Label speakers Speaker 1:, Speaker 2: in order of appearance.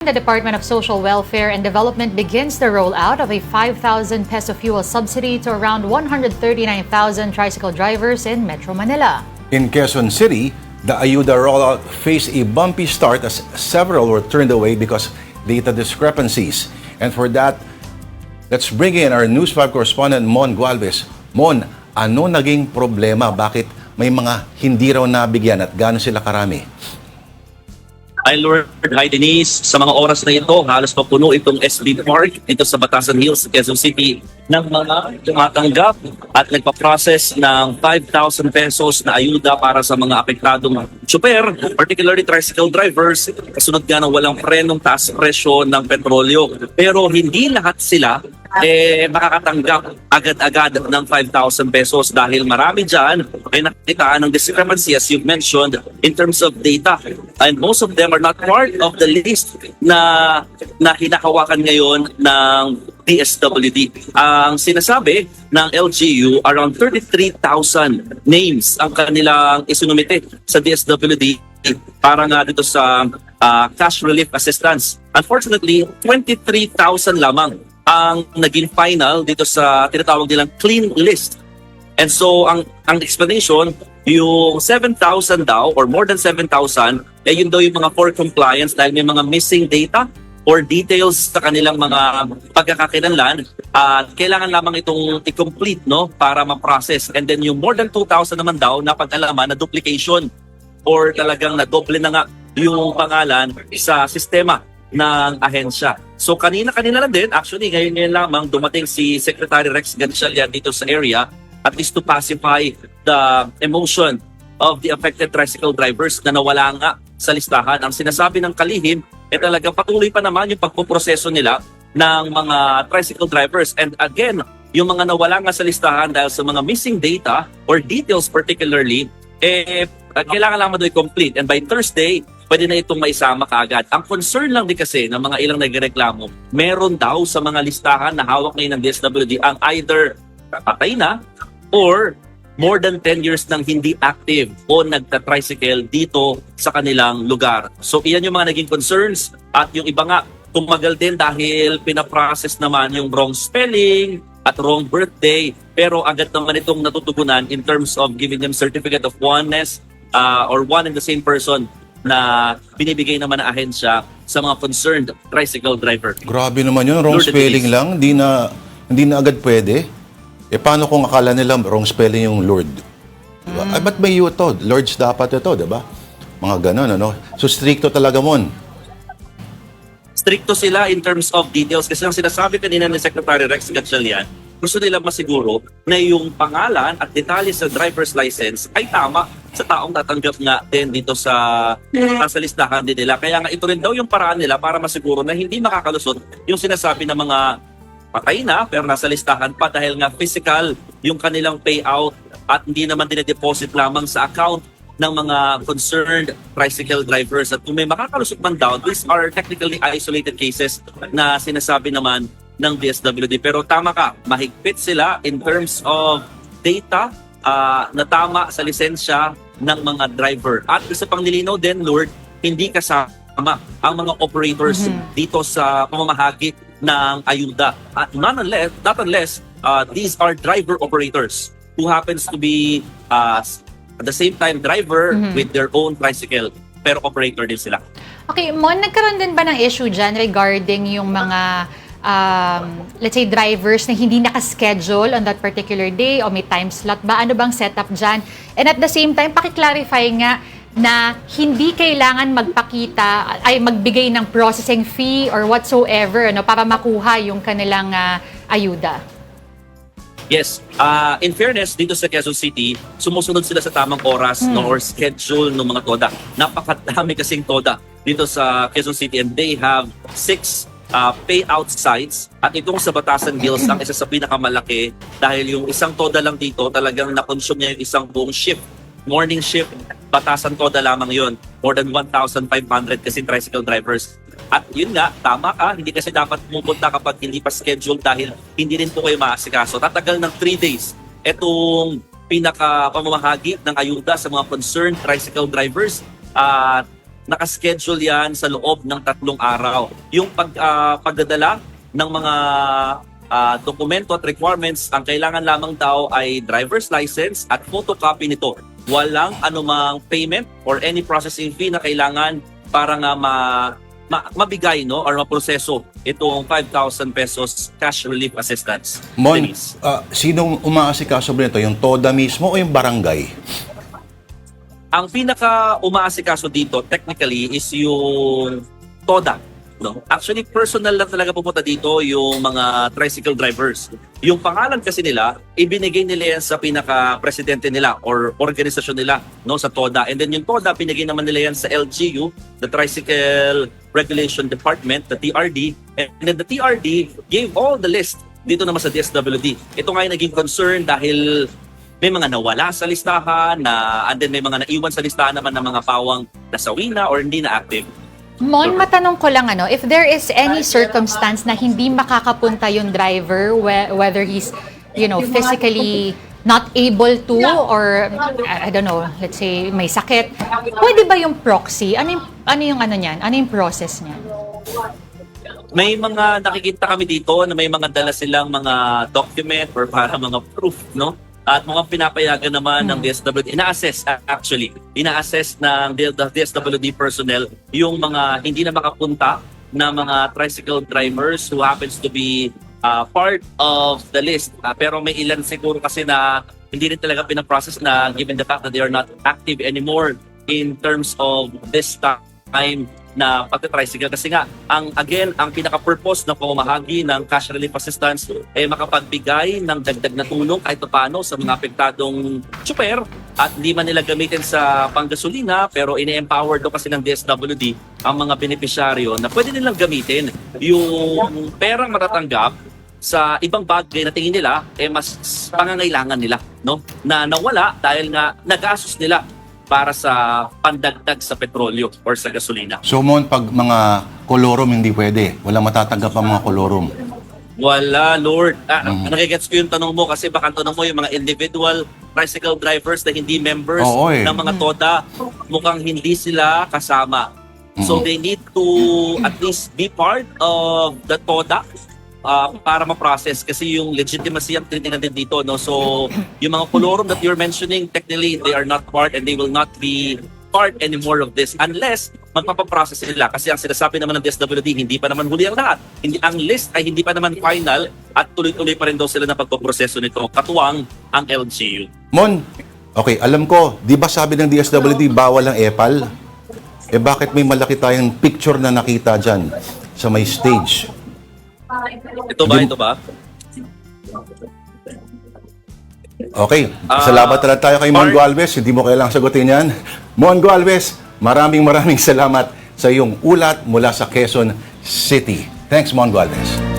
Speaker 1: The Department of Social Welfare and Development begins the rollout of a 5,000 peso fuel subsidy to around 139,000 tricycle drivers in Metro Manila.
Speaker 2: In Quezon City, the Ayuda rollout faced a bumpy start as several were turned away because data discrepancies. And for that, let's bring in our News 5 correspondent Mon Gualvez. Mon, ano naging problema? Bakit may mga hindi raw nabigyan at gaano sila karami?
Speaker 3: Hi Lord, hi Denise. Sa mga oras na ito, halos papuno itong SB Park ito sa Batasan Hills, Quezon City ng mga tumatanggap at nagpa-process ng 5,000 pesos na ayuda para sa mga apektadong tsuper, particularly tricycle drivers, kasunod nga ng walang prenong taas presyo ng petrolyo. Pero hindi lahat sila makakatanggap agad-agad ng 5,000 pesos dahil marami dyan ay nakitaan ng discrepancy as you've mentioned in terms of data. And most of them are not part of the list na hinahawakan ngayon ng DSWD. Ang sinasabi ng LGU, around 33,000 names ang kanilang isinumite sa DSWD para nga dito sa cash relief assistance. Unfortunately, 23,000 lamang ang naging final dito sa tinatawag nilang clean list. And so ang explanation, yung 7,000 daw or more than 7,000, yun daw yung mga for compliance dahil may mga missing data or details sa kanilang mga pagkakakilanlan at kailangan lamang itong i-complete para ma-process. And then yung more than 2,000 naman daw napag-alaman na duplication or talagang na-double na nga yung pangalan sa sistema ng ahensya. So kanina lang din, actually ngayon lamang dumating si Secretary Rex Gatchalian dito sa area at least to pacify the emotion of the affected tricycle drivers na nawala nga sa listahan. Ang sinasabi ng kalihim talagang patuloy pa naman yung pagpuproseso nila ng mga tricycle drivers. And again, yung mga nawala nga sa listahan dahil sa mga missing data or details particularly, kailangan lang doon i-complete. And by Thursday, pwede na itong maisama kaagad. Ang concern lang din kasi ng mga ilang nagreklamo, meron daw sa mga listahan na hawak ngayon ng DSWD ang either patay na or more than 10 years nang hindi active o nagta-tricycle dito sa kanilang lugar. So iyan yung mga naging concerns at yung iba nga tumagal din dahil pinaprocess naman yung wrong spelling at wrong birthday. Pero agad naman itong natutugunan in terms of giving them certificate of oneness or one and the same person na binibigay naman ng ahensya sa mga concerned tricycle driver.
Speaker 2: Grabe naman yun, wrong spelling lang, hindi na agad pwede. Paano kung akala nila wrong spelling yung Lord? Diba? Ay, ba't may you to? Lords dapat ito, diba? Mga ganon, ano? So, stricto talaga mon.
Speaker 3: Stricto sila in terms of details kasi ang sinasabi kanina ni Secretary Rex Gatchalian, gusto nila masiguro na yung pangalan at detalye sa driver's license ay tama sa taong tatanggap nga din dito sa listahan din nila. Kaya nga ito rin daw yung paraan nila para masiguro na hindi makakalusot yung sinasabi ng mga patay na pero nasa listahan pa dahil nga physical yung kanilang payout at hindi naman dinedeposit lamang sa account ng mga concerned tricycle drivers. At kung may makakalusot man daw, these are technically isolated cases na sinasabi naman ng DSWD. Pero tama ka, mahigpit sila in terms of data na tama sa lisensya ng mga driver. At isa pang nilinaw din, Lord, hindi kasama ang mga operators dito sa pamamahagi ng ayuda. At not unless these are driver operators who happens to be at the same time driver with their own tricycle pero operator din sila.
Speaker 1: Okay, Mon, nagkaroon din ba ng issue dyan regarding yung mga let's say drivers na hindi nakaschedule on that particular day o may time slot ba? Ano bang setup dyan? And at the same time, pakiclarify nga na hindi kailangan magpakita ay magbigay ng processing fee or whatsoever para makuha yung kanilang ayuda.
Speaker 3: Yes. In fairness, dito sa Quezon City, sumusunod sila sa tamang oras or schedule ng mga TODA. Napakadami kasing TODA dito sa Quezon City and they have 6 payout sites at itong sa Batasan Hills ang isa sa pinakamalaki dahil yung isang TODA lang dito talagang na-consume niya yung isang buong shift. Morning shift, Batasan TODA lamang yon. More than 1,500 kasi tricycle drivers. At yun nga, tama ka, hindi kasi dapat pumunta kapag hindi pa scheduled dahil hindi rin po kayo maasikaso. Tatagal ng 3 days itong pinaka-pamamahagi ng ayuda sa mga concerned tricycle drivers. nakaschedule yan sa loob ng 3 araw. Yung pagdadala ng mga dokumento at requirements, ang kailangan lamang daw ay driver's license at photocopy nito. Walang anumang payment or any processing fee na kailangan para nga mabigay, no, or maproseso itong 5,000 pesos cash relief assistance.
Speaker 2: Mon,
Speaker 3: Denise.
Speaker 2: sinong umaasikaso ba nito? Yung TODA mismo o yung barangay?
Speaker 3: Ang pinaka umaasikaso dito technically is yung TODA. No? Actually, personal na talaga pupunta dito yung mga tricycle drivers. Yung pangalan kasi nila, ibinigay nila yan sa pinaka-presidente nila or organisasyon nila, no, sa TODA. And then yung TODA, binigay naman nila yan sa LGU, the Tricycle Regulation Department, the TRD. And then the TRD gave all the list dito naman sa DSWD. Ito nga yung naging concern dahil may mga nawala sa listahan, and then may mga naiwan sa listahan naman ng mga pawang nasawi na or hindi na active.
Speaker 1: Mon, matanong ko lang, if there is any circumstance na hindi makakapunta yung driver, whether he's, physically not able to, or, I don't know, let's say, may sakit, pwede ba yung proxy? Ano yung niyan? Ano yung process niyan?
Speaker 3: May mga nakikita kami dito na may mga dala silang mga document or para mga proof, no? At mukhang pinapayagan naman ng DSWD, ina-assess ng DSWD personnel yung mga hindi na makapunta na mga tricycle drivers who happens to be part of the list. Pero may ilan siguro kasi na hindi rin talaga pinaprocess na given the fact that they are not active anymore in terms of this time na pagka-tricycle. Kasi nga, ang pinaka-purpose ng pamamahagi ng cash relief assistance ay makapagbigay ng dagdag na tulong kahit paano sa mga apektadong tsuper at hindi man nila gamitin sa panggasolina pero ini-empower do kasi ng DSWD ang mga benepisyaryo na pwede nilang gamitin yung perang matatanggap sa ibang bagay na tingin nila mas pangangailangan nila, no? Na nawala dahil nga nag-asos nila para sa pandagdag sa petrolyo or sa gasolina.
Speaker 2: So, Mon, pag mga kolorum hindi pwede. Walang matatanggap ang mga kolorum.
Speaker 3: Wala, Lord. Nagigets ko yung tanong mo kasi baka tanong mo yung mga individual tricycle drivers na hindi members ng mga TODA, mukhang hindi sila kasama. So they need to at least be part of the TODA para ma-process kasi yung legitimacy ang tinitingnan din dito, no? So yung mga kolorum that you're mentioning, technically they are not part and they will not be part anymore of this unless magpapaprocess nila kasi ang sinasabi naman ng DSWD hindi pa naman huli ang lahat. Ang list ay hindi pa naman final at tuloy-tuloy pa rin daw sila na pagpaproseso nito, katuwang ang LGU.
Speaker 2: Mon, okay, alam ko, di ba sabi ng DSWD bawal ang epal? Bakit may malaki tayong picture na nakita dyan sa may stage?
Speaker 3: Ito ba?
Speaker 2: Okay, salamat na lang tayo kay Mon Gualvez. Hindi mo kailangang sagutin yan. Mon Gualvez, maraming salamat sa iyong ulat mula sa Quezon City. Thanks, Mon Gualvez.